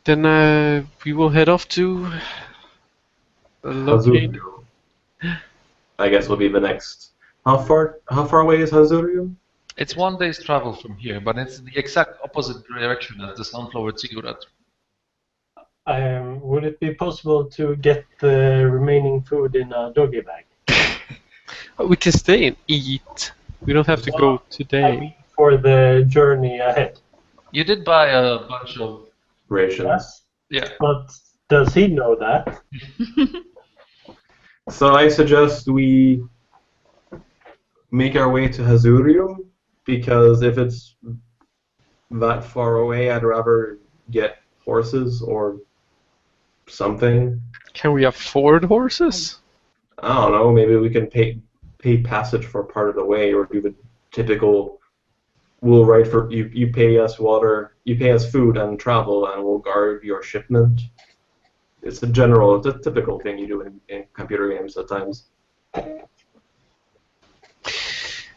Then we will head off to locate. Hazurium, I guess, will be the next. How far away is Hazurium? It's 1 day's travel from here, but it's the exact opposite direction as the Sunflower Ziggurat. Would it be possible to get the remaining food in a doggy bag? We can stay and eat. We don't have to go I today. mean, for the journey ahead. You did buy a bunch of... Rations. Yeah. But does he know that? So I suggest we make our way to Hazurium, because if it's that far away, I'd rather get horses or something. Can we afford horses? I don't know, maybe we can pay passage for part of the way, or do the typical, we'll ride for, you pay us water, you pay us food and travel, and we'll guard your shipment. It's a typical thing you do in computer games at times.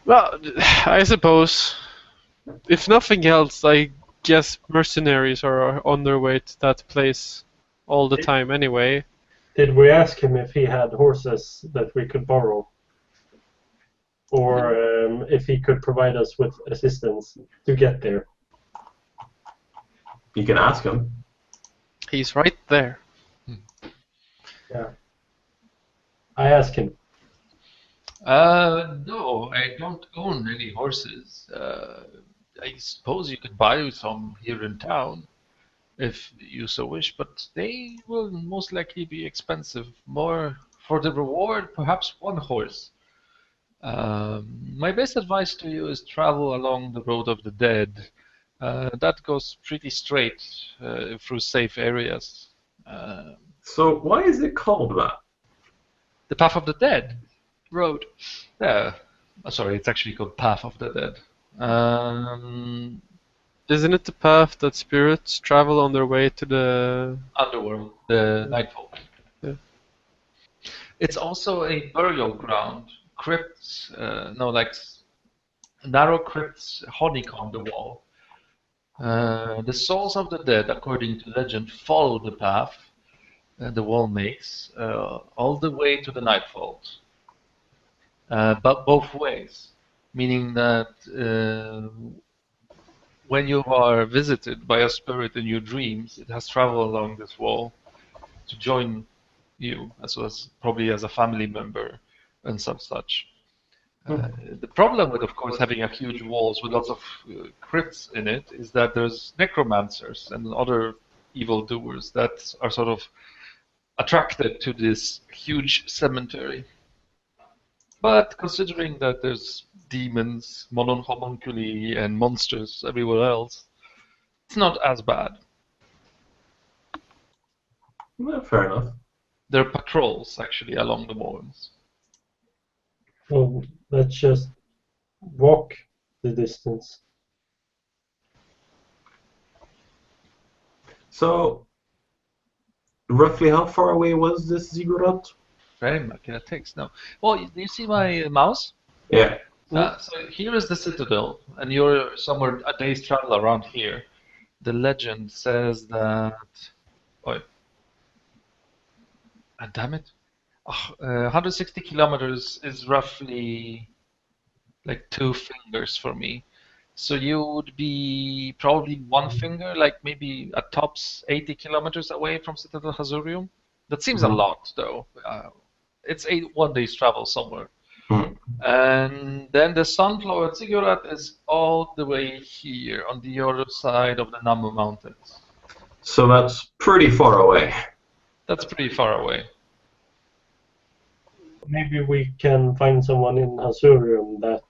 Well, I suppose, if nothing else, I guess mercenaries are on their way to that place all the time anyway. Did we ask him if he had horses that we could borrow? Or if he could provide us with assistance to get there? You can ask him. He's right there. Yeah. I asked him. No, I don't own any horses. I suppose you could buy some here in town, if you so wish, but they will most likely be expensive. More for the reward, perhaps one horse. My best advice to you is travel along the road of the dead. That goes pretty straight through safe areas. So why is it called that? The Path of the Dead road. Yeah. Sorry, it's actually called Path of the Dead. Isn't it the path that spirits travel on their way to the Underworld, the Nightfall. Yeah. It's also a burial ground. Crypts, narrow crypts honeycomb the wall. The souls of the dead, according to legend, follow the path the wall makes all the way to the Nightfall. But both ways, meaning that when you are visited by a spirit in your dreams, it has traveled along this wall to join you, as well as probably as a family member and such. The problem with, of course, having a huge walls with lots of crypts in it is that there's necromancers and other evildoers that are sort of attracted to this huge cemetery. But considering that there's demons, homunculi, and monsters everywhere else, it's not as bad. Well, fair enough. There are patrols, actually, along the walls. Well, let's just walk the distance. So, roughly how far away was this ziggurat? Very much, it takes now. Well, do you see my mouse? Yeah. So here is the citadel, and you're somewhere a day's travel around here. The legend says that... Oh, damn it. 160 kilometers is roughly like 2 fingers for me. So you would be probably 1 finger, like maybe at tops 80 kilometers away from Citadel Hazurium. That seems a lot, though. It's 1 day's travel somewhere. And then the Sunflower Ziggurat is all the way here on the other side of the Namu Mountains. So that's pretty far away. That's pretty far away. Maybe we can find someone in Hazurium that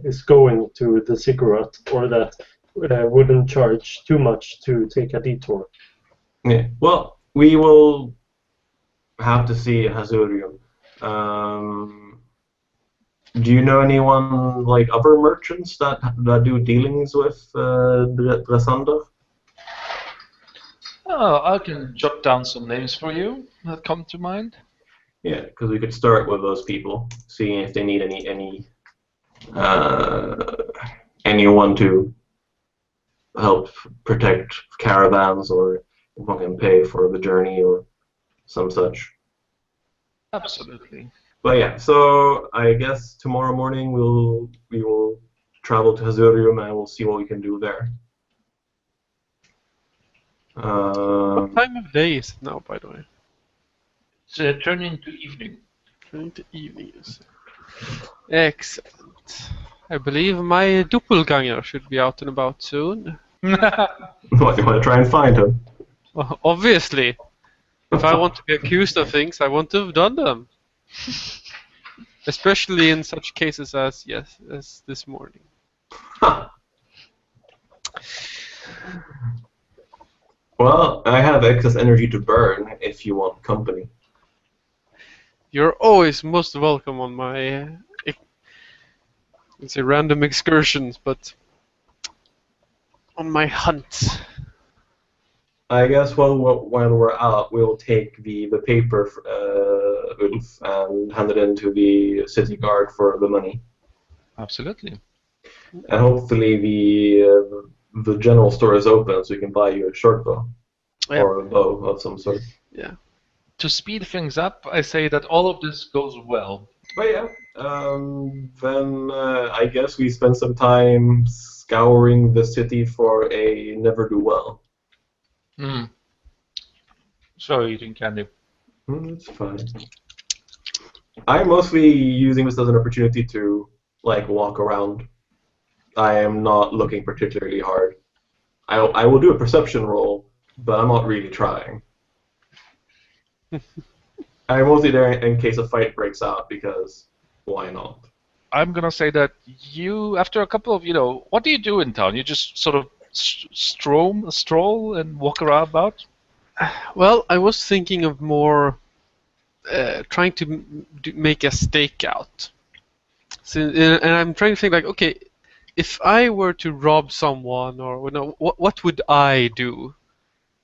is going to the ziggurat, or that wouldn't charge too much to take a detour. Yeah. Well, we will have to see Hazurium. Do you know anyone, like other merchants that do dealings with Dresander? Oh, I can jot down some names for you that come to mind. Yeah, because we could start with those people, seeing if they need anyone to help protect caravans or one can pay for the journey or some such. Absolutely. But yeah, so I guess tomorrow morning we will travel to Hazurium and we'll see what we can do there. What time of day is it now, by the way? It's turning to evening. Turning to evening. Excellent. I believe my doppelganger should be out and about soon. What, you want to try and find him? Well, obviously. If I want to be accused of things, I want to have done them. Especially in such cases as this morning. Well, I have excess energy to burn if you want company. You're always most welcome on my let's say random excursions, but on my hunt. I guess when we're out, we'll take the paper, Ulf, and hand it in to the city guard for the money. Absolutely. And hopefully the general store is open, so you can buy you a short bow or a bow of some sort. Yeah. To speed things up, I say that all of this goes well. But yeah, then I guess we spend some time scouring the city for a never-do-well. Sorry, eating candy. It's fine. I'm mostly using this as an opportunity to walk around. I am not looking particularly hard. I will do a perception roll, but I'm not really trying. I'm mostly there in case a fight breaks out, because why not? I'm gonna say that you, after a couple of, what do you do in town? You just sort of stroll and walk around about? Well, I was thinking of more trying to make a stakeout. So, and I'm trying to think okay, if I were to rob someone, or what would I do?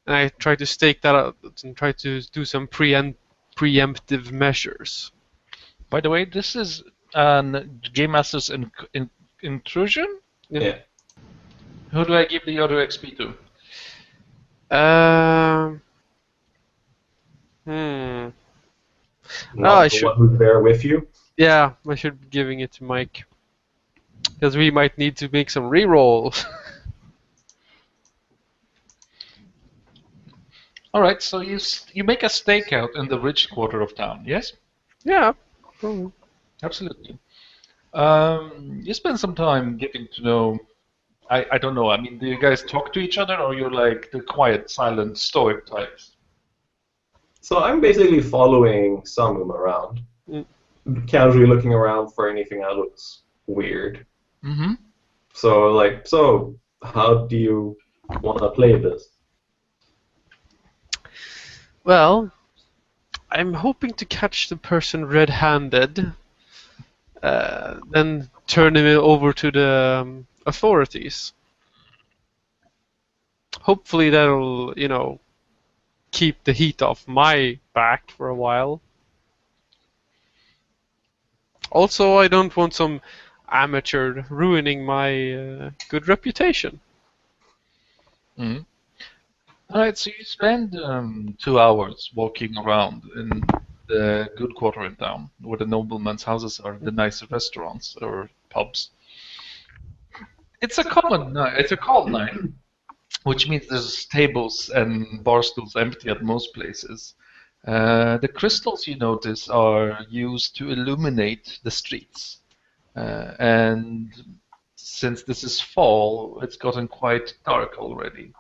And I try to stake that out and try to do some preemptive measures. By the way, this is an Game Master's intrusion? Yeah. Who do I give the other XP to? Not I the should. one who's there with you? Yeah, I should be giving it to Mike. Because we might need to make some rerolls. Alright, so you make a stakeout in the rich quarter of town, yes? Yeah. Probably. Absolutely. You spend some time getting to know. I don't know. I mean, do you guys talk to each other, or you're like the quiet, silent, stoic types? So I'm basically following Samum around, casually looking around for anything that looks weird. Mm-hmm. So how do you want to play this? Well, I'm hoping to catch the person red-handed, then turn him over to the authorities. Hopefully that'll, keep the heat off my back for a while. Also, I don't want some amateur ruining my good reputation. Mm-hmm. Alright, so you spend 2 hours walking around in the good quarter in town, where the noblemen's houses are, the nicer restaurants or pubs. It's a common night. It's a cold night, which means there's tables and bar stools empty at most places. The crystals, you notice, are used to illuminate the streets. And since this is fall, it's gotten quite dark already.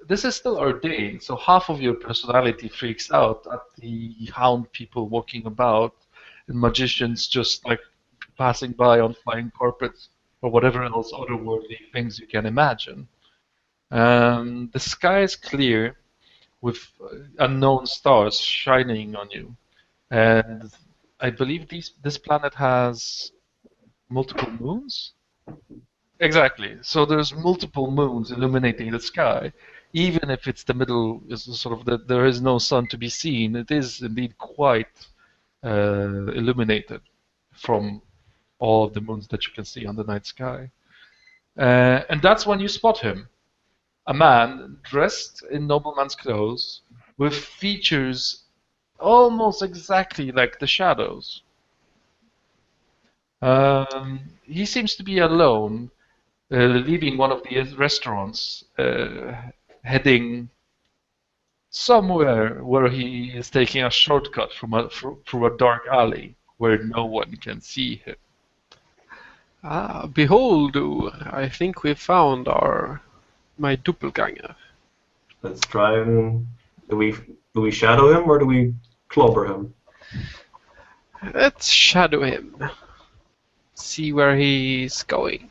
This is still ordained, so half of your personality freaks out at the hound people walking about and magicians just passing by on flying carpets or whatever else otherworldly things you can imagine. The sky is clear with unknown stars shining on you, and I believe this planet has multiple moons. Exactly. So there's multiple moons illuminating the sky. Even if it's the middle, is sort of there is no sun to be seen, it is indeed quite illuminated from all of the moons that you can see on the night sky. And that's when you spot him. A man dressed in nobleman's clothes with features almost exactly like the shadows. He seems to be alone, leaving one of the restaurants, heading somewhere where he is taking a shortcut through a dark alley where no one can see him. Ah, behold, I think we found my doppelganger. Let's try and do we shadow him or do we clobber him? Let's shadow him. See where he's going.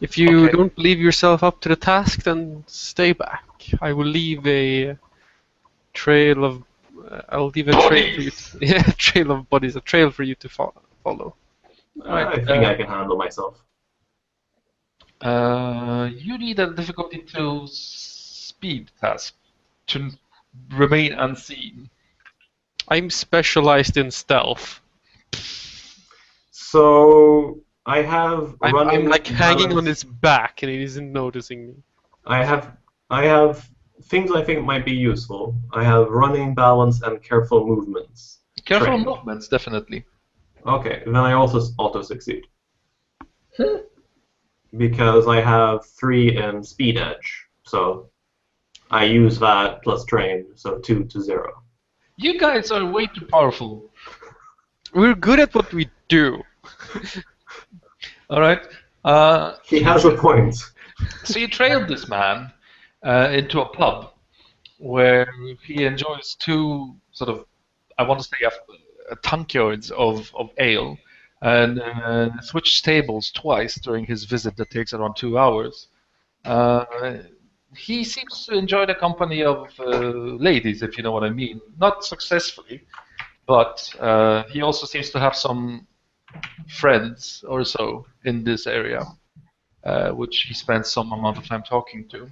If you Okay. don't believe yourself up to the task, then stay back. I will leave a trail of. I'll leave a trail for you. Yeah, trail of bodies. A trail for you to follow. Right, I think I can handle myself. You need a difficulty 2 speed task to remain unseen. I'm specialized in stealth. So I have running. I'm like hanging on balance. his back, and he isn't noticing me. I have things I think might be useful. I have running, balance, and careful movements. Careful Trained. movements, definitely. Okay, then I also auto succeed. Because I have 3 in speed edge, so I use that plus train, so 2 to 0. You guys are way too powerful. We're good at what we do. All right. He has a point. So you trailed this man into a pub where he enjoys 2 sort of, I want to say, tankards of ale, and switched tables twice during his visit that takes around 2 hours. He seems to enjoy the company of ladies, if you know what I mean. Not successfully, but he also seems to have some friends or so in this area, which he spends some amount of time talking to.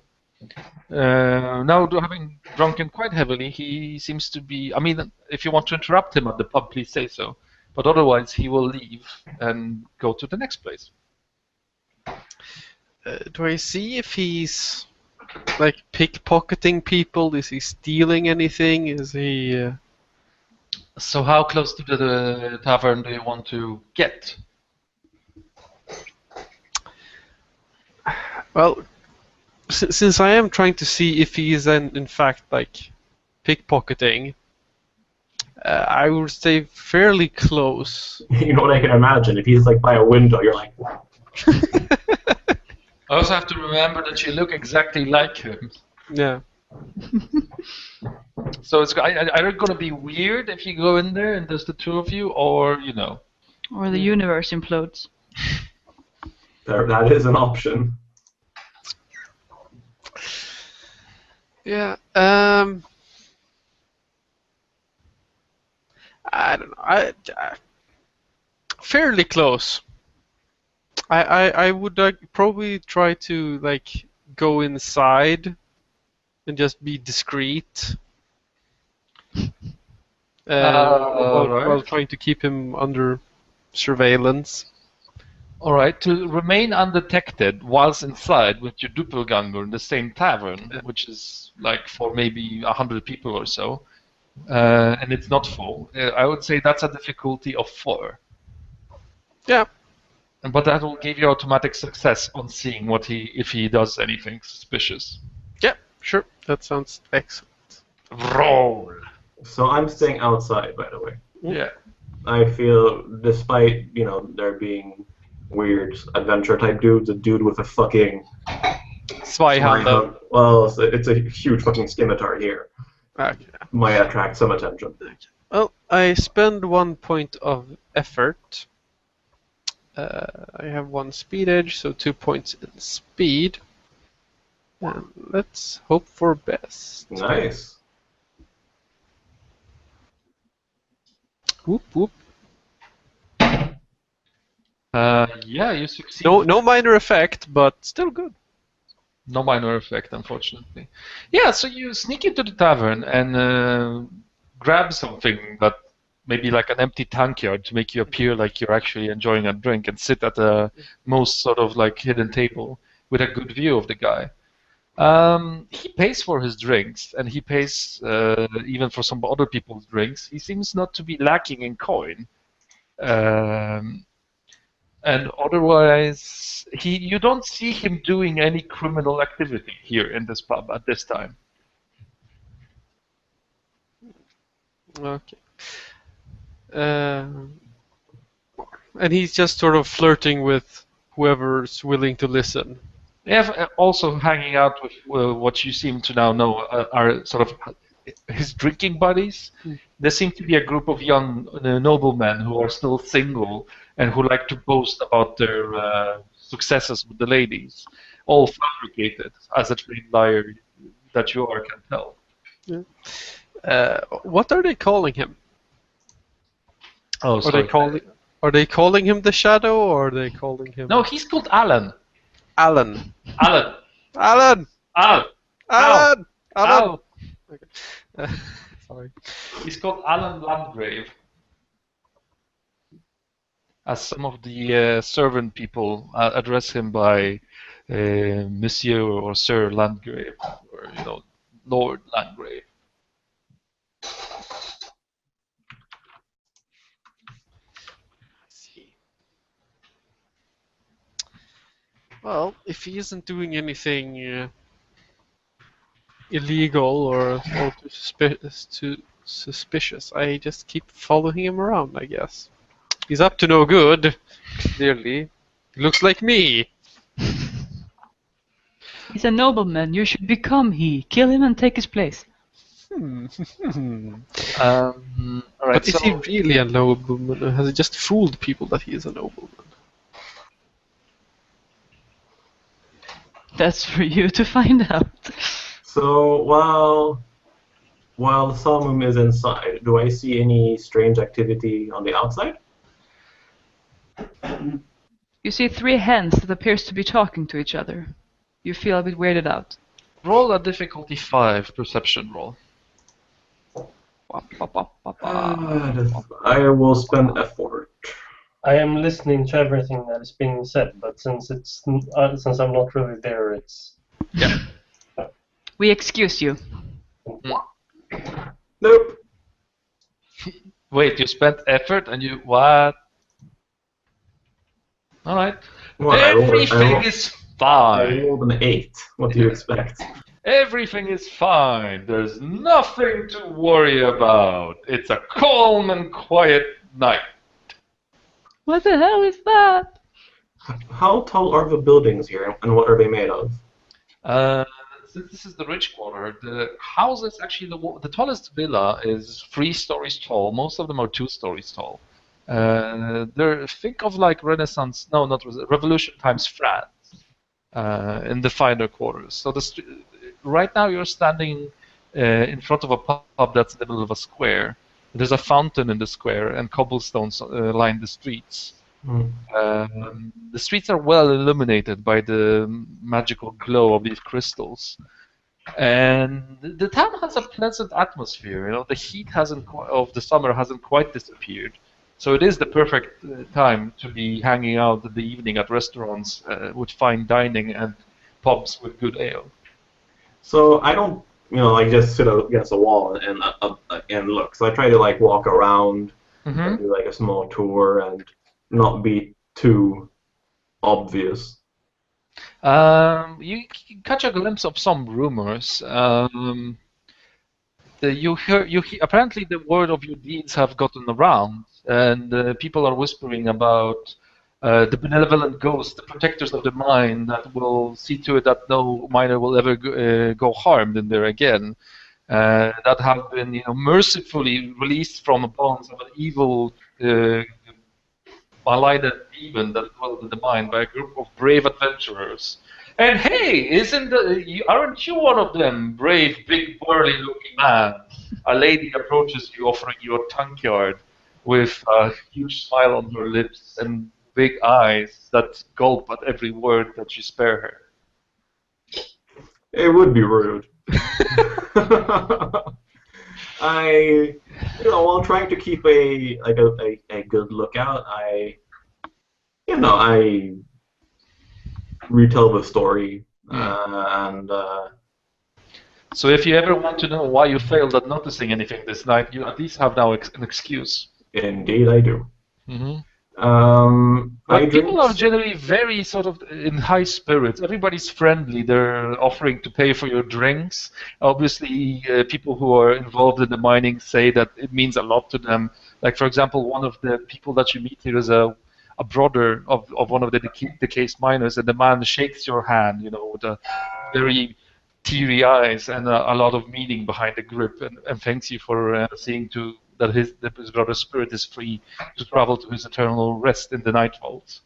Now, having drunken quite heavily, he seems to be. I mean, if you want to interrupt him at the pub, please say so. But otherwise, he will leave and go to the next place. Do I see if he's like pickpocketing people? Is he stealing anything? Is he? So, how close to the tavern do you want to get? Well, since I am trying to see if he is in fact like pickpocketing, I would stay fairly close. You know what I can imagine? If he's like by a window, you're like, I also have to remember that you look exactly like him. Yeah. So it's either going to be weird if you go in there and there's the 2 of you, or Or the universe implodes. that is an option. Yeah. I don't know. I fairly close. I would probably try to like go inside and just be discreet. While trying to keep him under surveillance. All right, to remain undetected whilst inside with your doppelganger in the same tavern, which is like for maybe 100 people or so, and it's not full, I would say that's a difficulty of 4. Yeah. But that will give you automatic success on seeing if he does anything suspicious. Yeah, sure. That sounds excellent. Roll. So I'm staying outside, by the way. Yeah. I feel, despite, there being weird adventure type dudes, a dude with a fucking Zweihander. Well, it's a huge fucking scimitar here. Okay. Might attract some attention. Well, I spend 1 point of effort. I have 1 speed edge, so 2 points in speed. And let's hope for best. Nice. Whoop whoop. Yeah, you succeed. No minor effect, but still good. No minor effect, unfortunately. Yeah, so you sneak into the tavern and grab something that maybe like an empty tankard to make you appear like you're actually enjoying a drink, and sit at the most sort of like hidden table with a good view of the guy. He pays for his drinks, and he pays even for some other people's drinks. He seems not to be lacking in coin. And otherwise, you don't see him doing any criminal activity here in this pub at this time. Okay. And he's just sort of flirting with whoever's willing to listen. Also hanging out with what you seem to now know are sort of his drinking buddies. There seem to be a group of young noblemen who are still single and who like to boast about their successes with the ladies, all fabricated, as a trained liar that you are can tell. Yeah. What are they calling him? Oh, sorry. Are they calling him the Shadow, or are they calling him? No, he's called Alan. Alan. Alan. Alan. Alan. Alan. Alan. Alan. Okay. Sorry. He's called Alan Landgrave. As some of the servant people address him by Monsieur or Sir Landgrave, or Lord Landgrave. Well, if he isn't doing anything illegal or too suspicious, I just keep following him around, I guess. He's up to no good, clearly. He looks like me. He's a nobleman. You should become he. Kill him and take his place. All right, But is he really a nobleman, or has he just fooled people that he is a nobleman? That's for you to find out. So while the Salmum is inside, do I see any strange activity on the outside? You see 3 hens that appears to be talking to each other. You feel a bit weirded out. Roll a difficulty 5 perception roll. I will spend effort. I am listening to everything that is being said, but since I'm not really there, it's Yeah. We excuse you. Nope. Wait, you spent effort and you what? All right. Well, Everything is I fine. rolled an 8. What do you expect? Everything is fine. There's nothing to worry about. It's a calm and quiet night. What the hell is that? How tall are the buildings here, and what are they made of? Since this is the rich quarter, the house is actually the tallest villa is 3 stories tall. Most of them are 2 stories tall. Think of like Renaissance, no, not Revolution times France, in the finer quarters. So right now you're standing in front of a pub that's in the middle of a square. There's a fountain in the square, and cobblestones line the streets. The streets are well illuminated by the magical glow of these crystals, and the town has a pleasant atmosphere. The heat of the summer hasn't quite disappeared, so it is the perfect time to be hanging out in the evening at restaurants with fine dining and pubs with good ale. So I don't, just sit against a wall and look. So I try to walk around, and do a small tour, and not be too obvious. You catch a glimpse of some rumors. Apparently the word of your deeds have gotten around, and people are whispering about the benevolent ghosts, the protectors of the mine, that will see to it that no miner will ever go harmed in there again. That have been, mercifully released from the bonds of an evil, malignant demon that dwelled in the mine by a group of brave adventurers. And hey, aren't you one of them, brave, big, burly-looking man? A lady approaches you, offering you a tankard with a huge smile on her lips and big eyes that gulp at every word that you spare her. It would be rude. while trying to keep a good lookout, I retell the story, and So if you ever want to know why you failed at noticing anything this night, you at least have now an excuse. indeed I do. Mm-hmm. I But drink. people are generally very sort of in high spirits. Everybody's friendly. They're offering to pay for your drinks. Obviously, people who are involved in the mining say that it means a lot to them. Like, for example, one of the people that you meet here is a brother of one of the decased miners, and the man shakes your hand, with a very teary eyes and a lot of meaning behind the grip, and thanks you for seeing to that his brother's spirit is free to travel to his eternal rest in the night vaults.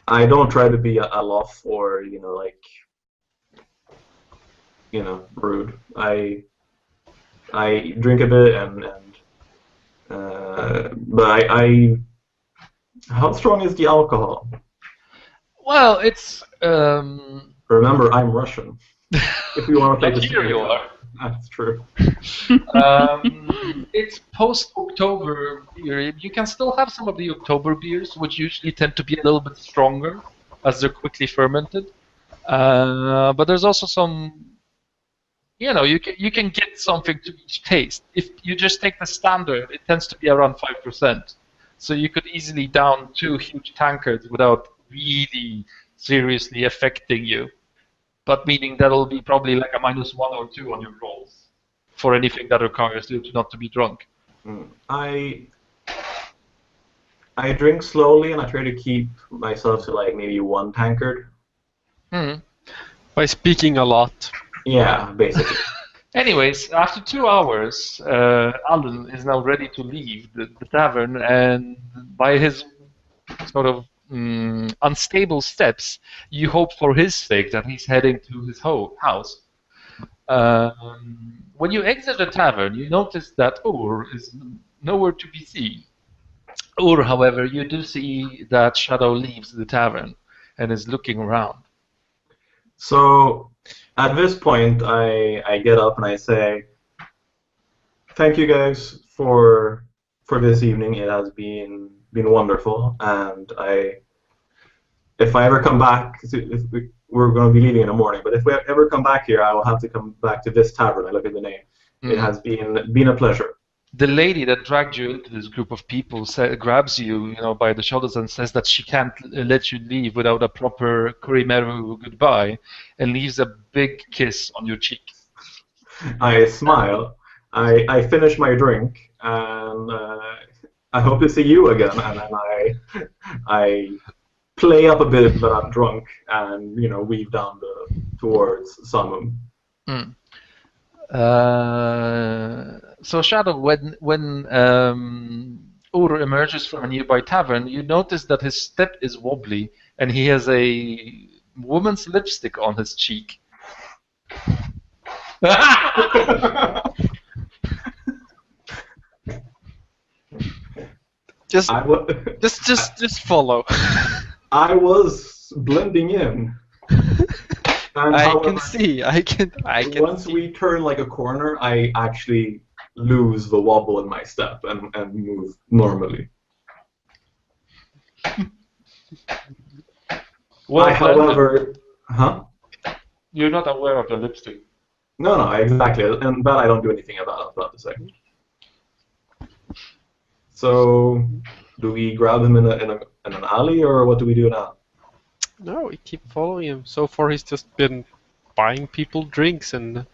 I don't try to be a lof or rude. I drink a bit but I how strong is the alcohol? Well, it's Remember, I'm Russian. If you want to play like the here you are. That's true. It's post-October period. You can still have some of the October beers, which usually tend to be a little bit stronger as they're quickly fermented. But there's also some, you can get something to each taste. If you just take the standard, it tends to be around 5%. So you could easily down 2 huge tankards without really seriously affecting you. But meaning that'll be probably like a -1 or 2 on your rolls for anything that requires you not to be drunk. I drink slowly and I try to keep myself to like maybe 1 tankard. By speaking a lot. Yeah, basically. Anyways, after 2 hours, Alan is now ready to leave the tavern, and by his sort of unstable steps, you hope for his sake that he's heading to his house. When you exit the tavern, you notice that Ur is nowhere to be seen. Ur, however, you do see that Shadow leaves the tavern and is looking around. So, at this point, I get up and I say, "Thank you guys for this evening. It has been wonderful, and if I ever come back, we're going to be leaving in the morning. But if we ever come back here, I will have to come back to this tavern." I look at the name. It has been a pleasure. The lady that dragged you into this group of people grabs you, by the shoulders and says that she can't let you leave without a proper kurimeru goodbye, and leaves a big kiss on your cheek. I smile. I finish my drink, and I hope to see you again. And then I play up a bit that I'm drunk, and weave down towards Samum. So Shadow, when Ur emerges from a nearby tavern, you notice that his step is wobbly, and he has a woman's lipstick on his cheek. Just follow. I was blending in. And I can see. Once we turn like a corner, I actually lose the wobble in my step and move normally. Well, however, you're not aware of the lipstick. No, exactly, and that I don't do anything about to say. So, do we grab him in an alley, or what do we do now? No, we keep following him. So far, he's just been buying people drinks and,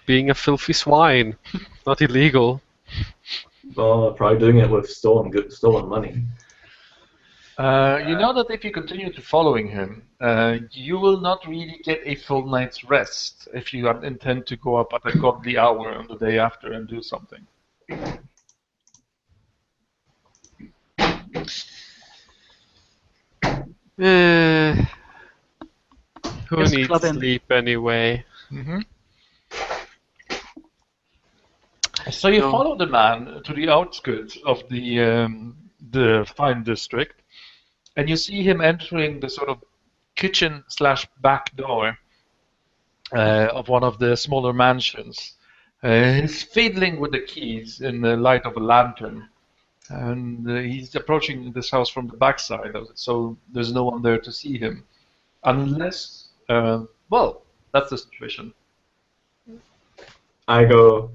being a filthy swine. Not illegal. Well, probably doing it with stolen money. You know that if you continue to following him, you will not really get a full night's rest if you intend to go up at a godly hour on the day after and do something. Who needs sleep anyway? So you follow the man to the outskirts of the fine district, and you see him entering the sort of kitchen/back door of one of the smaller mansions. He's fiddling with the keys in the light of a lantern, and he's approaching this house from the backside, so there's no one there to see him, unless, well, that's the situation. I go,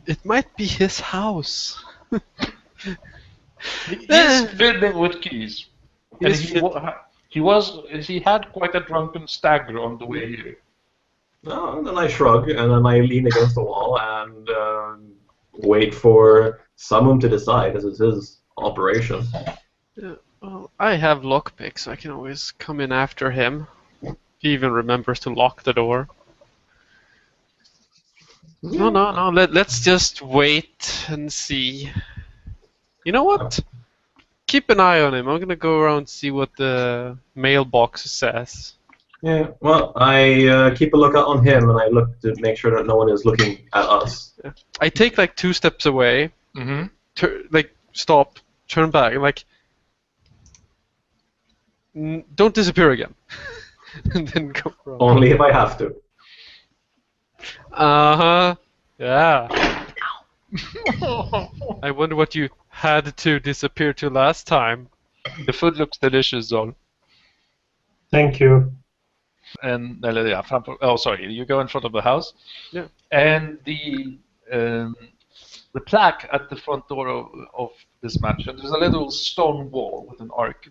It might be his house. He's fiddling with keys, and He's he had quite a drunken stagger on the way here. no, and then I shrug, and then I lean against the wall and wait for someone to decide, as it's his operation. Well, I have lockpick, so I can always come in after him. He even remembers to lock the door. No. Let's just wait and see. You know what? Keep an eye on him. I'm gonna go around and see what the mailbox says. Yeah, well, I keep a lookout on him, and I look to make sure that no one is looking at us. I take like 2 steps away, stop, turn back, and like, don't disappear again. And then go around. Only if I have to. Uh-huh. Yeah. I wonder what you had to disappear to last time. The food looks delicious, Zol. Thank you. And you go in front of the house. Yeah. And the plaque at the front door of this mansion, there's a little stone wall with an arc,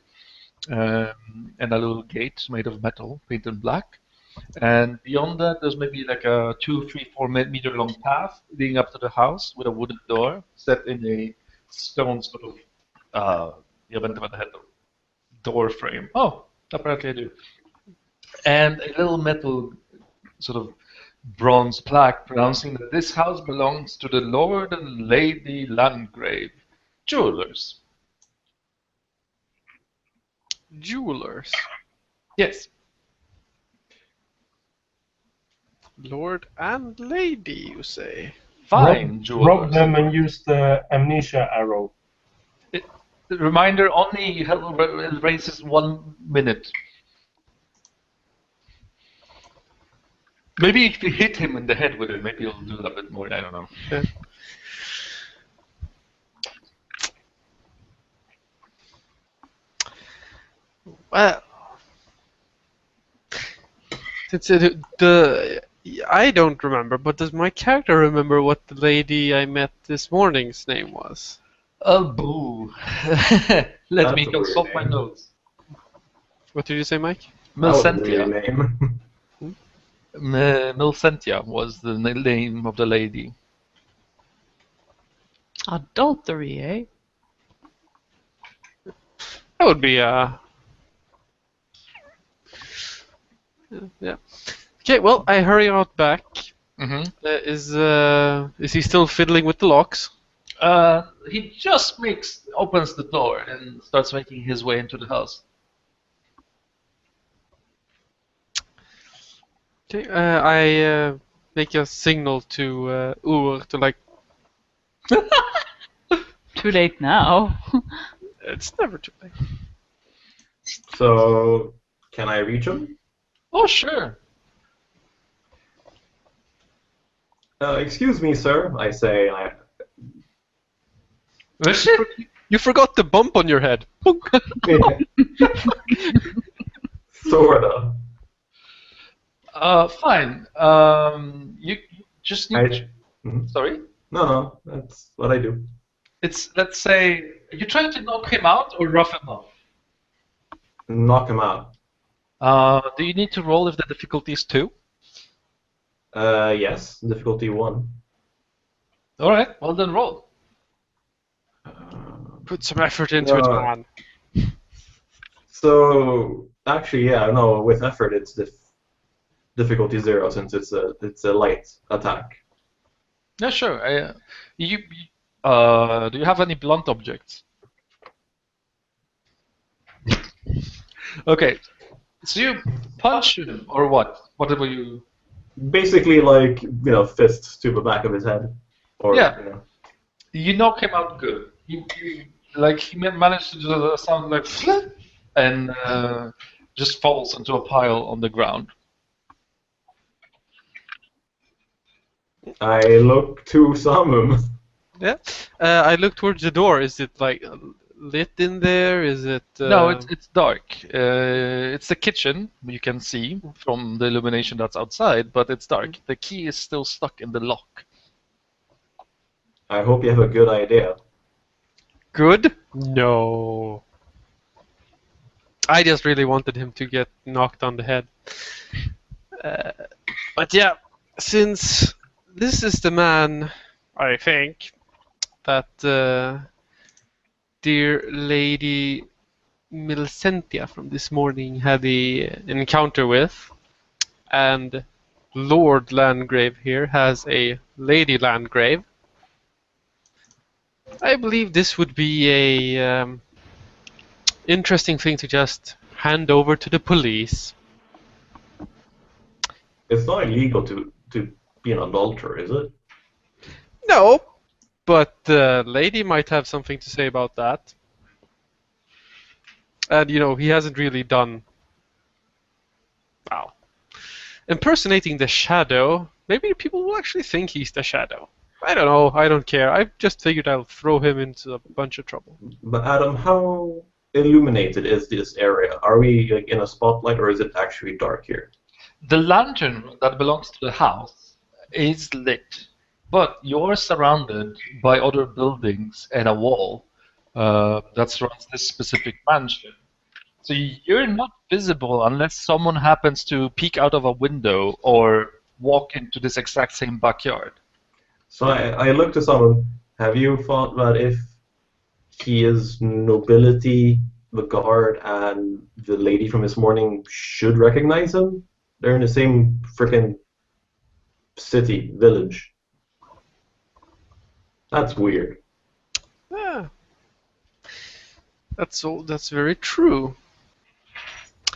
and a little gate made of metal, painted black. And beyond that, there's maybe like a 2, 3, 4 meter long path leading up to the house with a wooden door set in a stone sort of, jag vet inte vad det heter, door frame. Oh, apparently I do. And a little metal sort of bronze plaque pronouncing that this house belongs to the Lord and Lady Landgrave, jewelers. Jewelers. Yes. Lord and Lady, you say? Fine, jewelers. Rob them and use the amnesia arrow. The reminder only raises 1 minute. Maybe if you hit him in the head with it, maybe he'll do a bit more. I don't know. Yeah. Well, I don't remember, but does my character remember what the lady I met this morning's name was? Oh, boo. Let me a consult weird my name. notes. What did you say, Mike? Milcentia. Name. Milcentia was the name of the lady. Adultery, eh? That would be yeah. Okay, well, I hurry out back. Mm-hmm. Is he still fiddling with the locks? He just opens the door and starts making his way into the house. Okay, I make a signal to Ur to like. Too late now. It's never too late. So, can I reach him? Oh, sure. Excuse me, sir, I say. You forgot the bump on your head. Sorta. Fine. You just need. Mhm. Sorry. No, that's what I do. Let's say, are you trying to knock him out or rough him up? Knock him out. Do you need to roll if the difficulty is 2? Yes, difficulty 1. Alright, well then roll. Put some effort into it, No. man. So, actually, yeah, no, with effort it's difficulty 0 since it's a light attack. Yeah, sure. Do you have any blunt objects? Okay, so you punch him or what? Whatever you. Basically, like, fists to the back of his head. Or, Yeah. You knock him out good. He managed to do a sound like flip, and just falls into a pile on the ground. I look to Samum. Yeah. I look towards the door. Is it like lit in there? Is it? No, it's dark. It's the kitchen you can see from the illumination that's outside, but it's dark. The key is still stuck in the lock. I hope you have a good idea. good. No. I just really wanted him to get knocked on the head. But yeah, since this is the man, I think, that dear Lady Milcentia from this morning had an encounter with, and Lord Landgrave here has a Lady Landgrave, I believe this would be a interesting thing to just hand over to the police. It's not illegal to be an adulterer, is it? No, but the lady might have something to say about that. And, he hasn't really done... Wow. Impersonating the Shadow, maybe people will actually think he's the Shadow. I don't know, I don't care. I just figured I'll throw him into a bunch of trouble. But Adam, how illuminated is this area? Are we like in a spotlight, or is it actually dark here? The lantern that belongs to the house is lit, but you're surrounded by other buildings and a wall that surrounds this specific mansion. So you're not visible unless someone happens to peek out of a window or walk into this exact same backyard. So I look to someone. Have you thought that if he is nobility, the guard and the lady from this morning should recognize him? They're in the same freaking city, village. That's weird. Yeah. That's very true.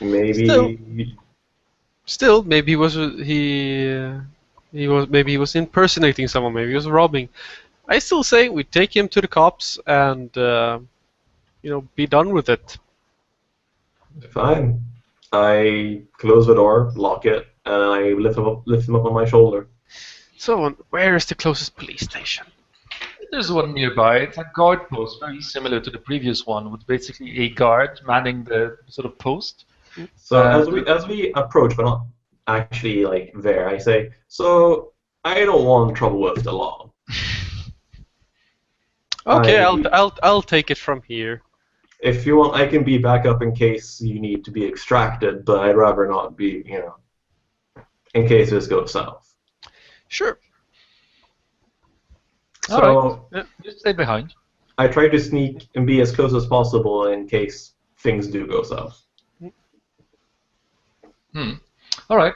Maybe Still, maybe maybe he was impersonating someone. Maybe he was robbing. I still say we take him to the cops and be done with it. fine. I close the door, lock it, and I lift him up on my shoulder. So, where is the closest police station? There's one nearby. It's a guard post, very similar to the previous one, with basically a guard manning the sort of post. So as we approach, but not actually like there, I say, so I don't want trouble with the law. Okay, I'll take it from here. If you want, I can be back up in case you need to be extracted, but I'd rather not be, in case this goes south. Sure. So All right. Just stay behind. I try to sneak and be as close as possible in case things do go south. All right.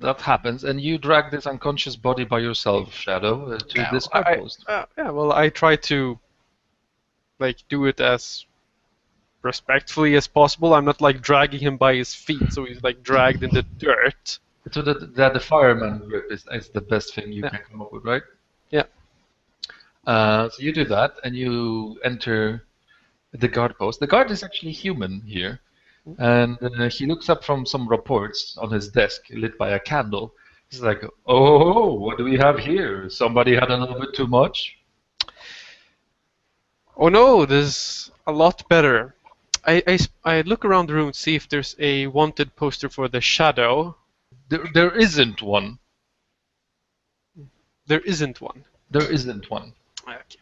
That happens, and you drag this unconscious body by yourself, Shadow, to this guard post. Well, I try to do it as respectfully as possible. I'm not dragging him by his feet, so he's dragged in the dirt. So the fireman grip is the best thing you can come up with, right? Yeah. So you do that, and you enter the guard post. The guard is actually human here, and he looks up from some reports on his desk, lit by a candle. He's like, "Oh, what do we have here? Somebody had a little bit too much." Oh no, there's a lot better. I look around the room to see if there's a wanted poster for the Shadow. There isn't one. There isn't one. There isn't one. Okay.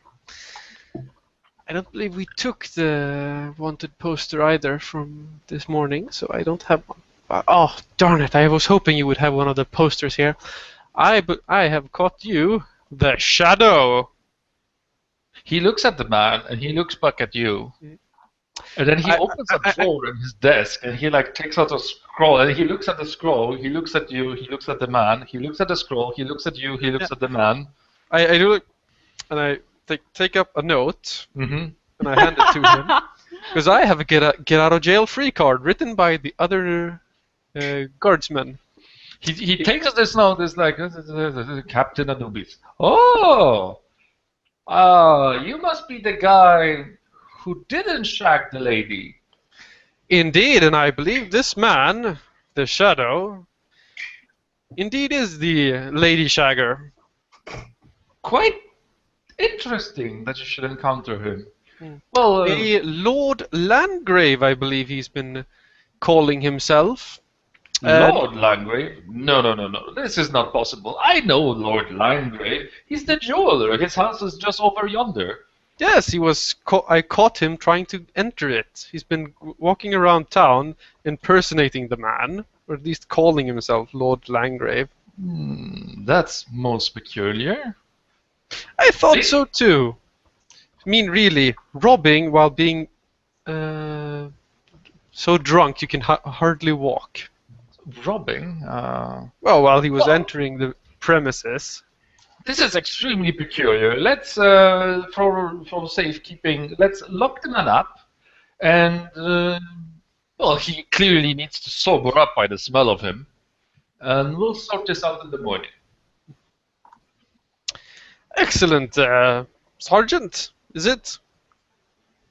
I don't believe we took the wanted poster either from this morning, so I don't have one. Oh, darn it, I was hoping you would have one of the posters here. I have caught you, the Shadow. He looks at the man, and he looks back at you. And then he opens a drawer in his desk, and he takes out a scroll, and he looks at the scroll, he looks at you, he looks at the man, he looks at the scroll, he looks at you, he looks at the man. I do look, and I take up a note, and I hand it to him, because I have a get out of jail free card written by the other guardsmen. He takes this note, it's like, Captain Anubis. Oh! You must be the guy who didn't shag the lady. Indeed, and I believe this man, the Shadow, indeed is the Lady Shagger. Quite interesting that you should encounter him. Hmm. Well, A Lord Landgrave, I believe he's been calling himself. Lord Landgrave? No. This is not possible. I know Lord Landgrave. He's the jeweler. His house is just over yonder. Yes, he was. I caught him trying to enter it. He's been walking around town impersonating the man, or at least calling himself Lord Landgrave. That's most peculiar. I thought so too. I mean, really, robbing while being so drunk you can hardly walk. Robbing? Well, while he was entering the premises. This is extremely peculiar. Let's, for safekeeping, let's lock the man up. And, well, he clearly needs to sober up by the smell of him. And we'll sort this out in the morning. Excellent, Sergeant, is it?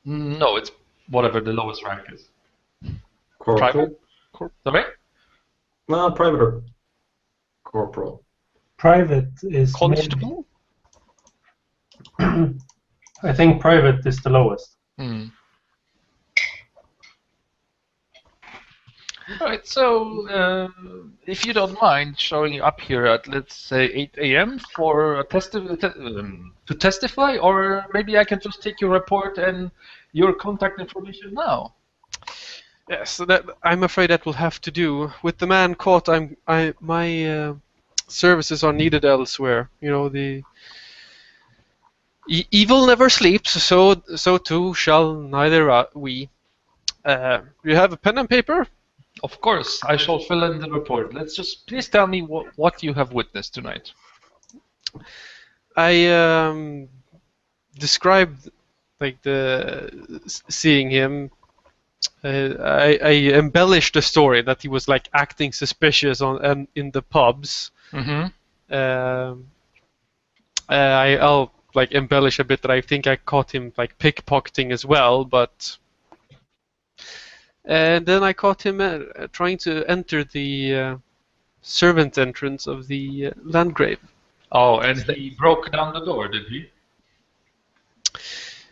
No, it's whatever the lowest rank is. Corporal? Sorry? No, private or corporal. Private is Constable? I think private is the lowest. Alright, so if you don't mind showing up here at, let's say, 8 a.m. for a to testify, or maybe I can just take your report and your contact information now. Yes, I'm afraid that will have to do. With the man caught, my services are needed elsewhere. You know, the evil never sleeps, so too shall neither we. You have a pen and paper? Of course, I shall fill in the report. Please tell me what you have witnessed tonight. I described like seeing him. I embellished the story that he was like acting suspicious in the pubs. I'll like embellish a bit that I think I caught him like pickpocketing as well, but. And then I caught him trying to enter the servant entrance of the Landgrave. Oh, and he broke down the door, did he?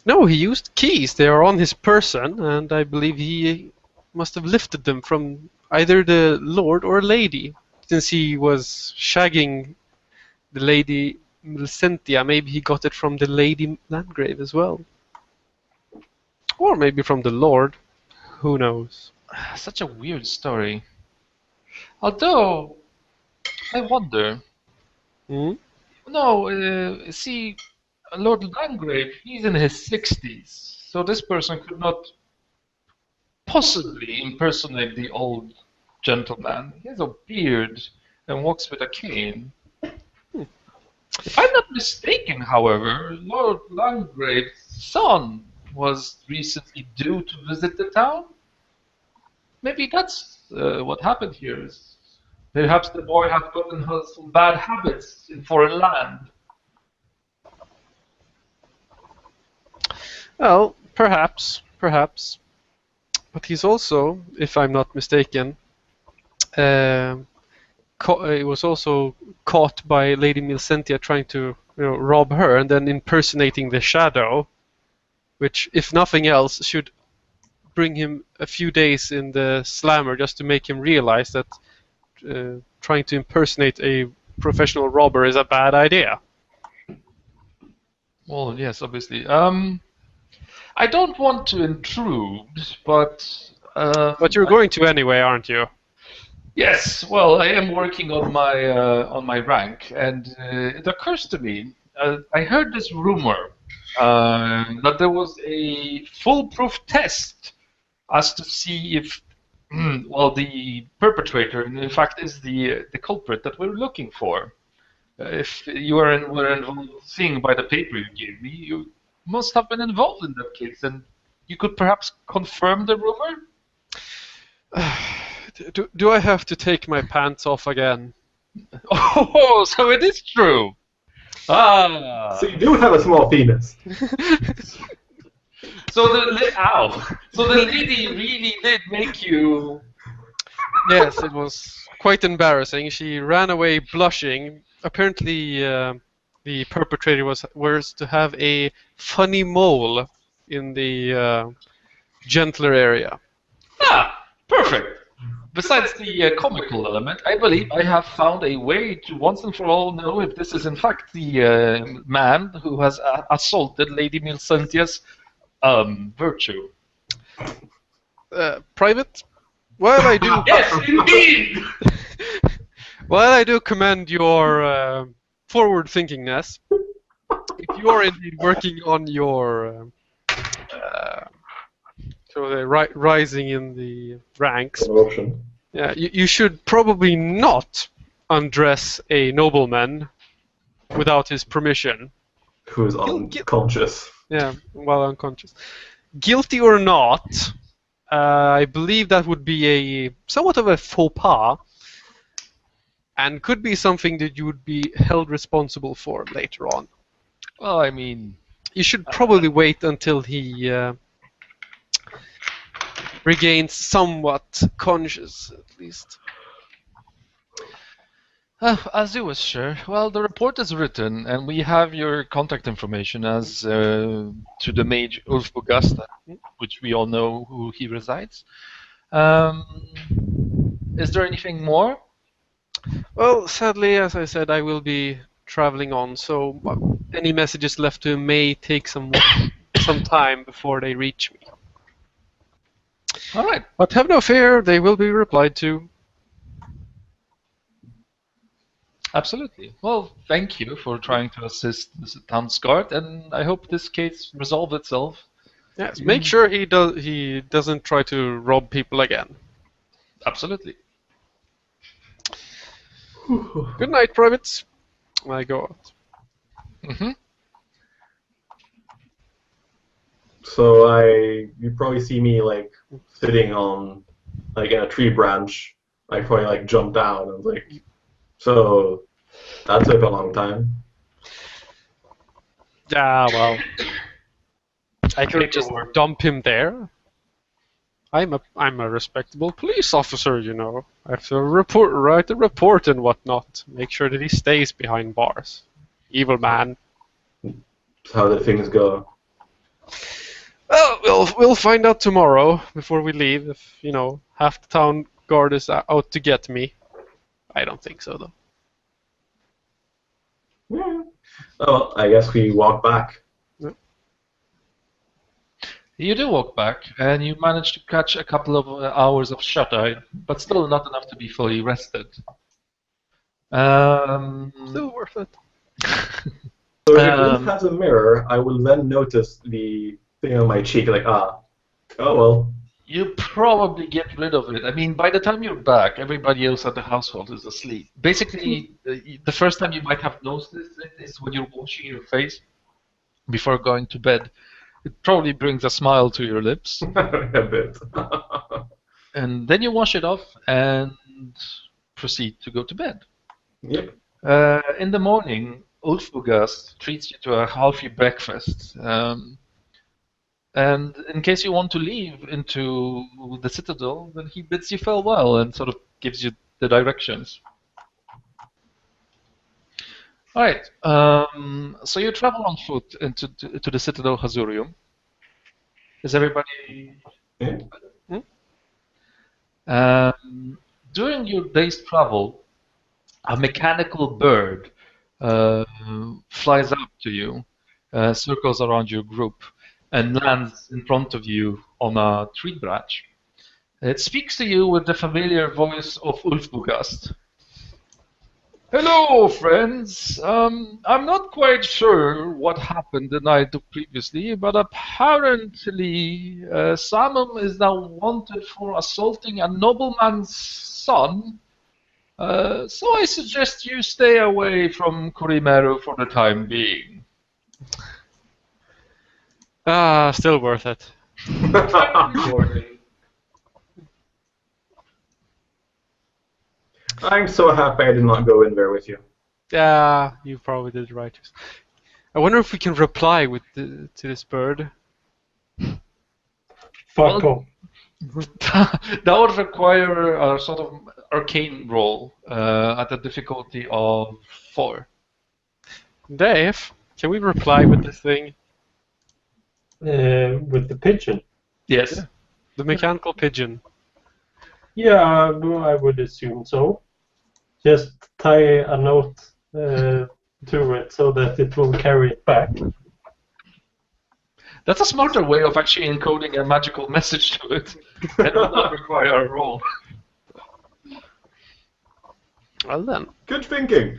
No, he used keys. They are on his person, and I believe he must have lifted them from either the lord or lady. Since he was shagging the Lady Milcentia, maybe he got it from the Lady Landgrave as well. Or maybe from the lord. Who knows? Such a weird story. Although, I wonder. No, see, Lord Landgrave, he's in his 60s, so this person could not possibly impersonate the old gentleman. He has a beard and walks with a cane. If I'm not mistaken, however, Lord Landgrave's son was recently due to visit the town. Maybe that's what happened here. Perhaps the boy has gotten some bad habits in foreign land. Well, perhaps. But he's also, if I'm not mistaken, he was also caught by Lady Milcentia trying to rob her and then impersonating the Shadow, which, if nothing else, should bring him a few days in the slammer just to make him realize that trying to impersonate a professional robber is a bad idea. Well, yes, obviously. I don't want to intrude, but... But you're going to anyway, aren't you? Yes, well, I am working on my rank, and it occurs to me, I heard this rumor that there was a foolproof test as to see if, well, the perpetrator, in fact, is the culprit that we're looking for. If you were involved, seeing by the paper you gave me, you must have been involved in that case, and you could perhaps confirm the rumor? Do I have to take my pants off again? Oh, so it is true. Ah. So you do have a small penis. So So the lady really did make you. Yes, it was quite embarrassing. She ran away blushing. Apparently, the perpetrator was to have a funny mole in the gentler area. Ah, perfect. Besides the comical element, I believe I have found a way to once and for all know if this is in fact the man who has assaulted Lady Milcentia's virtue. Private, while I do, Yes, indeed! while I do commend your forward thinkingness, if you are indeed working on your rising in the ranks, Promotion. yeah, you should probably not undress a nobleman without his permission. Who's unconscious. Yeah, while unconscious. Guilty or not, I believe that would be a somewhat of a faux pas, and could be something that you would be held responsible for later on. Well, I mean, You should probably wait until he regains somewhat conscious, at least. as you wish, sir. Well, the report is written, and we have your contact information as to the mage Ulf Bogasta, which we all know who he resides. Is there anything more? Well, sadly, as I said, I will be traveling on, so any messages left to him may take some time before they reach me. All right. But have no fear, they will be replied to. Absolutely. Well, thank you for trying to assist the town's guard, and I hope this case resolves itself. Yes, make sure he doesn't try to rob people again. Absolutely. Good night, privates. I go out. Mm-hmm. So you probably see me like sitting on like in a tree branch. I probably like jump down and like, so that took a long time. Yeah, well, I could just dump him there. I'm a respectable police officer, you know. I have to write a report and whatnot. Make sure that he stays behind bars. Evil man. How did things go? Well, we'll find out tomorrow before we leave. If half the town guard is out to get me. I don't think so though. Yeah. Oh, I guess we walk back. You do walk back, and you manage to catch a couple of hours of shut-eye, but still not enough to be fully rested. Still worth it. So if Ulf has a mirror, I will then notice the thing on my cheek, like, oh well. You probably get rid of it. I mean, by the time you're back, everybody else at the household is asleep. Basically, the first time you might have noticed it is when you're washing your face before going to bed. It probably brings a smile to your lips. A bit. And then you wash it off and proceed to go to bed. Yep. In the morning, Ulfbugast treats you to a healthy breakfast. And in case you want to leave into the citadel, then he bids you farewell and sort of gives you the directions. All right. So you travel on foot into to the citadel Hazurium. Is everybody? Yeah. During your day's travel, a mechanical bird flies up to you, circles around your group, and lands in front of you on a tree branch. It speaks to you with the familiar voice of Ulfbugast. Hello, friends. I'm not quite sure what happened the night previously, but apparently Samum is now wanted for assaulting a nobleman's son. So I suggest you stay away from Kurimeru for the time being. Still worth it. I'm so happy I did not go in there with you. Yeah, you probably did right. I wonder if we can reply to this bird. Fuck off. That would require a sort of arcane roll at a difficulty of 4. Dave, can we reply with this thing? With the pigeon. Yes. The mechanical pigeon. Yeah, I would assume so. Just tie a note to it so that it will carry it back. That's a smarter way of actually encoding a magical message to it. It will not require a roll. Well then. Good thinking.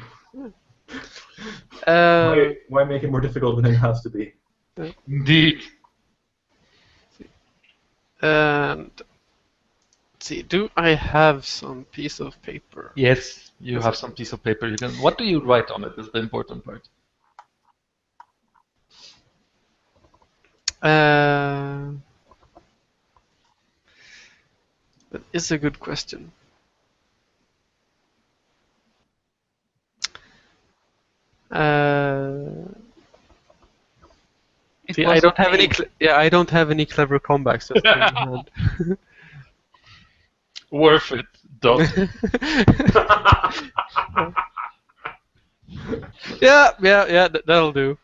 Uh, Why make it more difficult than it has to be? Indeed. and let's see, do I have some piece of paper? Yes, you have some piece of paper. You can. What do you write on it? Is the important part. That is a good question. It See, was I don't have a- any. I don't have any clever comebacks. Just in hand. Worth it, Doc. Yeah, that'll do.